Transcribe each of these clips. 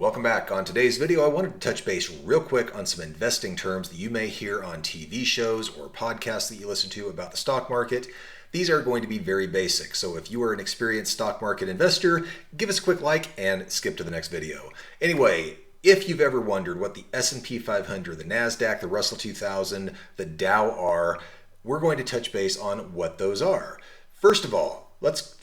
welcome back. On today's video, I wanted to touch base real quick on some investing terms that you may hear on TV shows or podcasts that you listen to about the stock market. These are going to be very basic, so if you are an experienced stock market investor, give us a quick like and skip to the next video. Anyway, if you've ever wondered what the S&P 500, the Nasdaq, the Russell 2000, the Dow are, we're going to touch base on what those are. First of all, let's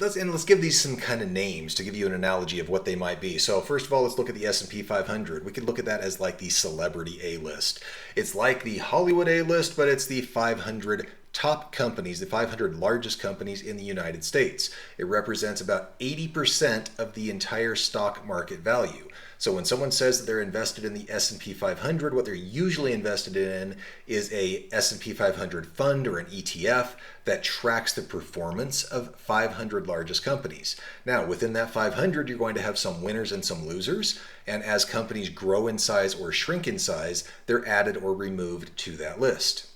give these some kind of names to give you an analogy of what they might be. So first of all, let's look at the S&P 500. We could look at that as like the celebrity A-list. It's like the Hollywood A-list, but it's the 500 top companies, the 500 largest companies in the United States. It represents about 80% of the entire stock market value. So when someone says that they're invested in the S&P 500, what they're usually invested in is a S&P 500 fund or an ETF that tracks the performance of 500 largest companies. Now, within that 500, you're going to have some winners and some losers. And as companies grow in size or shrink in size, they're added or removed to that list.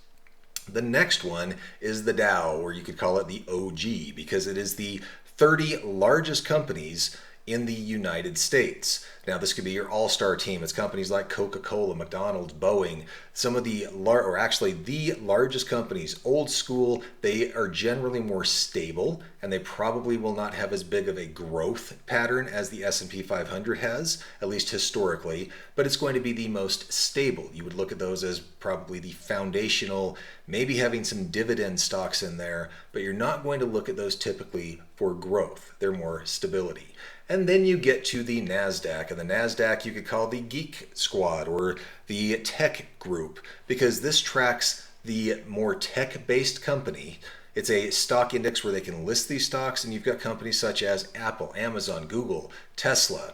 The next one is the Dow, or you could call it the OG, because it is the 30 largest companies in the United States. Now, this could be your all-star team. It's companies like Coca-Cola, McDonald's, Boeing, some of the largest companies, old school. They are generally more stable, and they probably will not have as big of a growth pattern as the S&P 500 has, at least historically, but it's going to be the most stable. You would look at those as probably the foundational, maybe having some dividend stocks in there, but you're not going to look at those typically for growth. They're more stability. And then you get to the Nasdaq, and the Nasdaq you could call the Geek Squad or the Tech Group, because this tracks the more tech-based company. It's a stock index where they can list these stocks, and you've got companies such as Apple, Amazon, Google, Tesla.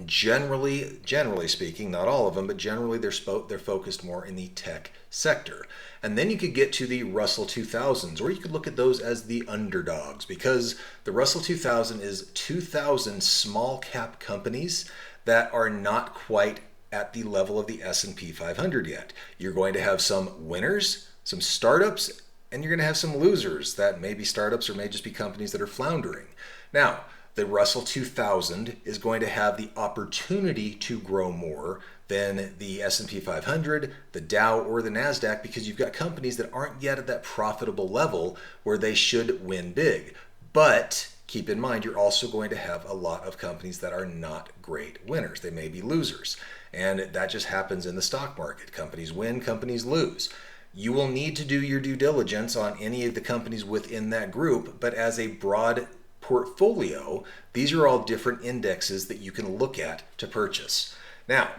Generally speaking, not all of them, but generally they're focused more in the tech sector. And then you could get to the Russell 2000s, or you could look at those as the underdogs, because the Russell 2000 is 2,000 small cap companies that are not quite at the level of the S&P 500 yet. You're going to have some winners, some startups, and you're going to have some losers that may be startups or may just be companies that are floundering. Now, the Russell 2000 is going to have the opportunity to grow more than the S&P 500, the Dow, or the Nasdaq, because you've got companies that aren't yet at that profitable level where they should win big. But keep in mind, you're also going to have a lot of companies that are not great winners. They may be losers. And that just happens in the stock market. Companies win, companies lose. You will need to do your due diligence on any of the companies within that group, but as a broad portfolio, these are all different indexes that you can look at to purchase. Now,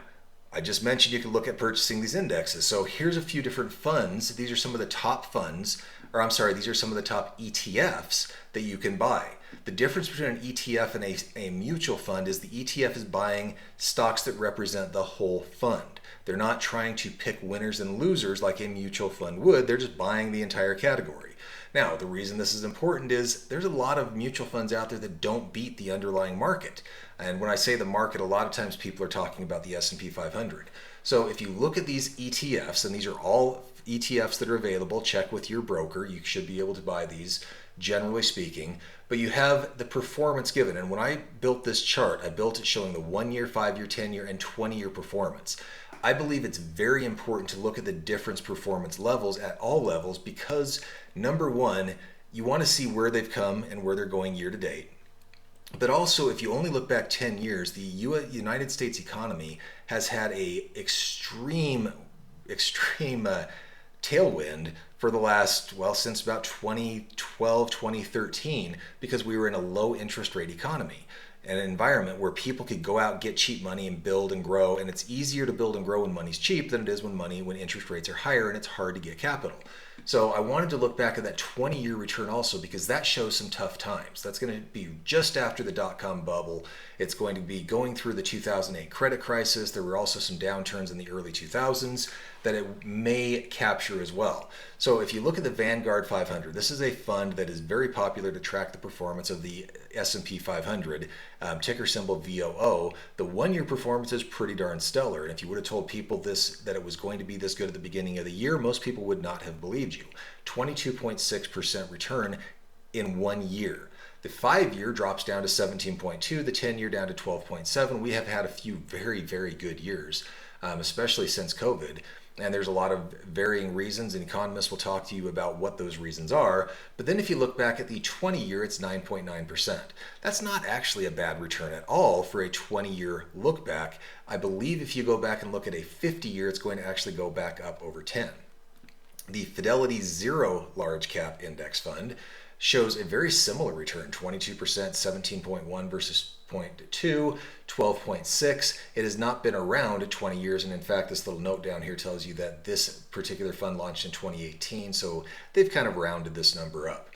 I just mentioned you can look at purchasing these indexes. So here's a few different funds. These are some of the top funds, these are some of the top ETFs that you can buy. The difference between an ETF and a mutual fund is the ETF is buying stocks that represent the whole fund. They're not trying to pick winners and losers like a mutual fund would. They're just buying the entire category. Now, the reason this is important is there's a lot of mutual funds out there that don't beat the underlying market. And when I say the market, a lot of times people are talking about the S&P 500. So if you look at these ETFs, and these are all ETFs that are available, check with your broker. You should be able to buy these, generally speaking. But you have the performance given. And when I built this chart, I built it showing the 1-year, 5-year, 10-year, and 20-year performance. I believe it's very important to look at the difference performance levels at all levels because, number one, you want to see where they've come and where they're going year to date. But also, if you only look back 10 years, the United States economy has had a extreme tailwind for the last, since about 2012, 2013, because we were in a low interest rate economy. An environment where people could go out, get cheap money, and build and grow. And it's easier to build and grow when money's cheap than it is when interest rates are higher and it's hard to get capital. So I wanted to look back at that 20-year return also because that shows some tough times. That's going to be just after the dot-com bubble. It's going to be going through the 2008 credit crisis. There were also some downturns in the early 2000s that it may capture as well. So if you look at the Vanguard 500, this is a fund that is very popular to track the performance of the S&P 500, ticker symbol VOO. The 1-year performance is pretty darn stellar. And if you would have told people that it was going to be this good at the beginning of the year, most people would not have believed you. 22.6% return in 1 year. The 5-year drops down to 17.2, the 10-year down to 12.7. We have had a few very, very good years, especially since COVID. And there's a lot of varying reasons, and economists will talk to you about what those reasons are. But then if you look back at the 20-year, it's 9.9%. That's not actually a bad return at all for a 20-year look back. I believe if you go back and look at a 50-year, it's going to actually go back up over 10. The Fidelity Zero Large Cap Index Fund shows a very similar return, 22%, 17.1 versus 0.2, 12.6. It has not been around 20 years, and in fact, this little note down here tells you that this particular fund launched in 2018, so they've kind of rounded this number up.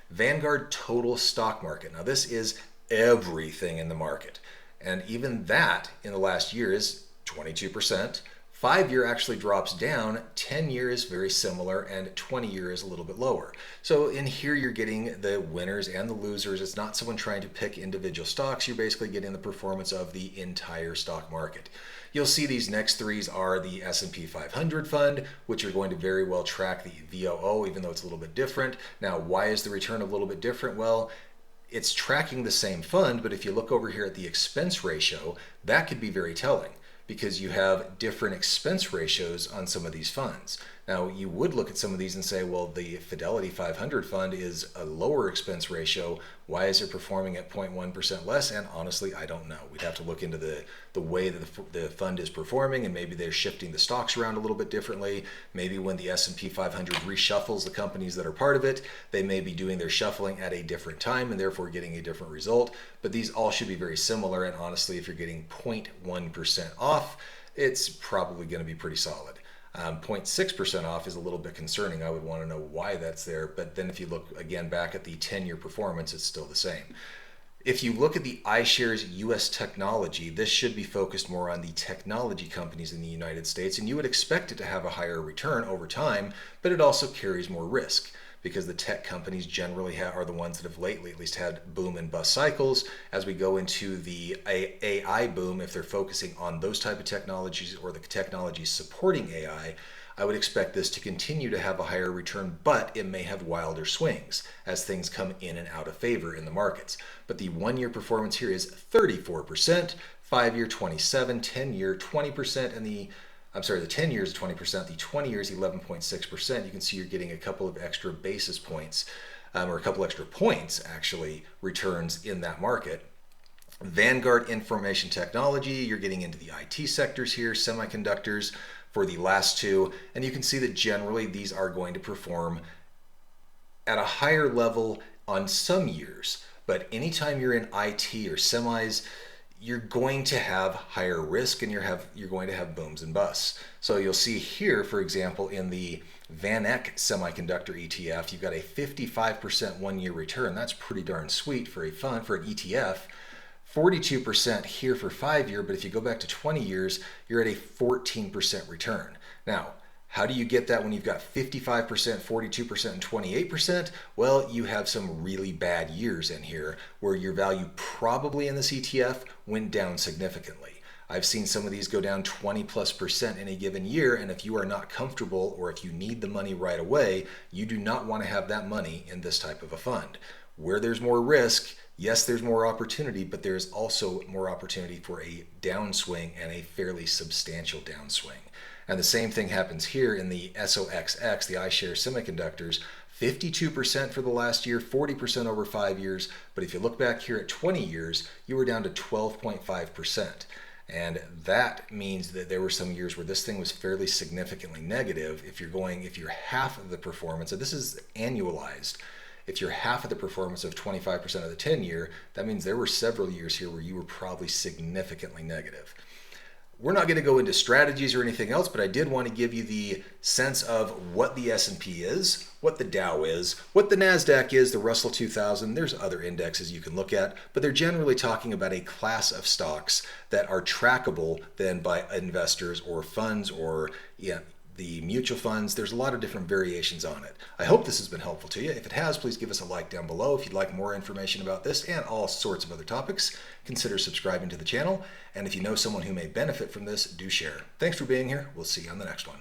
Vanguard Total Stock Market. Now, this is everything in the market, and even that in the last year is 22%. 5-year actually drops down, 10-year is very similar, and 20-year is a little bit lower. So in here you're getting the winners and the losers. It's not someone trying to pick individual stocks. You're basically getting the performance of the entire stock market. You'll see these next threes are the S&P 500 fund, which are going to very well track the VOO, even though it's a little bit different. Now, why is the return a little bit different? Well, it's tracking the same fund, but if you look over here at the expense ratio, that could be very telling, because you have different expense ratios on some of these funds. Now, you would look at some of these and say, well, the Fidelity 500 fund is a lower expense ratio. Why is it performing at 0.1% less? And honestly, I don't know. We'd have to look into the way that the fund is performing, and maybe they're shifting the stocks around a little bit differently. Maybe when the S&P 500 reshuffles the companies that are part of it, they may be doing their shuffling at a different time and therefore getting a different result. But these all should be very similar, and honestly, if you're getting 0.1% off, it's probably going to be pretty solid. 0.6% off is a little bit concerning. I would want to know why that's there, but then if you look again back at the 10-year performance, it's still the same. If you look at the iShares US Technology, this should be focused more on the technology companies in the United States, and you would expect it to have a higher return over time, but it also carries more risk, because the tech companies generally are the ones that have lately at least had boom and bust cycles. As we go into the AI boom, if they're focusing on those type of technologies or the technologies supporting AI, I would expect this to continue to have a higher return, but it may have wilder swings as things come in and out of favor in the markets. But the 1-year performance here is 34%, 5-year 27%, 10-year 20%, and the 10 years is 20%, the 20 years 11.6%. You can see you're getting a couple of extra basis points, or a couple extra points actually, returns in that market. Vanguard Information Technology, you're getting into the IT sectors here, semiconductors for the last two, and you can see that generally these are going to perform at a higher level on some years. But anytime you're in IT or semis, you're going to have higher risk, and you're going to have booms and busts. So you'll see here, for example, in the VanEck Semiconductor ETF, you've got a 55% 1-year return. That's pretty darn sweet for a fund, for an ETF. 42% here for 5-year, but if you go back to 20 years, you're at a 14% return. Now, how do you get that when you've got 55%, 42%, and 28%? Well, you have some really bad years in here where your value probably in this ETF went down significantly. I've seen some of these go down 20+% in a given year, and if you are not comfortable or if you need the money right away, you do not want to have that money in this type of a fund. Where there's more risk, yes, there's more opportunity, but there's also more opportunity for a downswing, and a fairly substantial downswing. And the same thing happens here in the SOXX, the iShares Semiconductors, 52% for the last year, 40% over 5 years. But if you look back here at 20 years, you were down to 12.5%. And that means that there were some years where this thing was fairly significantly negative. If you're half of the performance, and this is annualized, if you're half of the performance of 25% of the 10-year, that means there were several years here where you were probably significantly negative. We're not going to go into strategies or anything else, but I did want to give you the sense of what the S&P is, what the Dow is, what the Nasdaq is, the Russell 2000. There's other indexes you can look at, but they're generally talking about a class of stocks that are trackable then by investors or funds or the mutual funds. There's a lot of different variations on it. I hope this has been helpful to you. If it has, please give us a like down below. If you'd like more information about this and all sorts of other topics, consider subscribing to the channel. And if you know someone who may benefit from this, do share. Thanks for being here. We'll see you on the next one.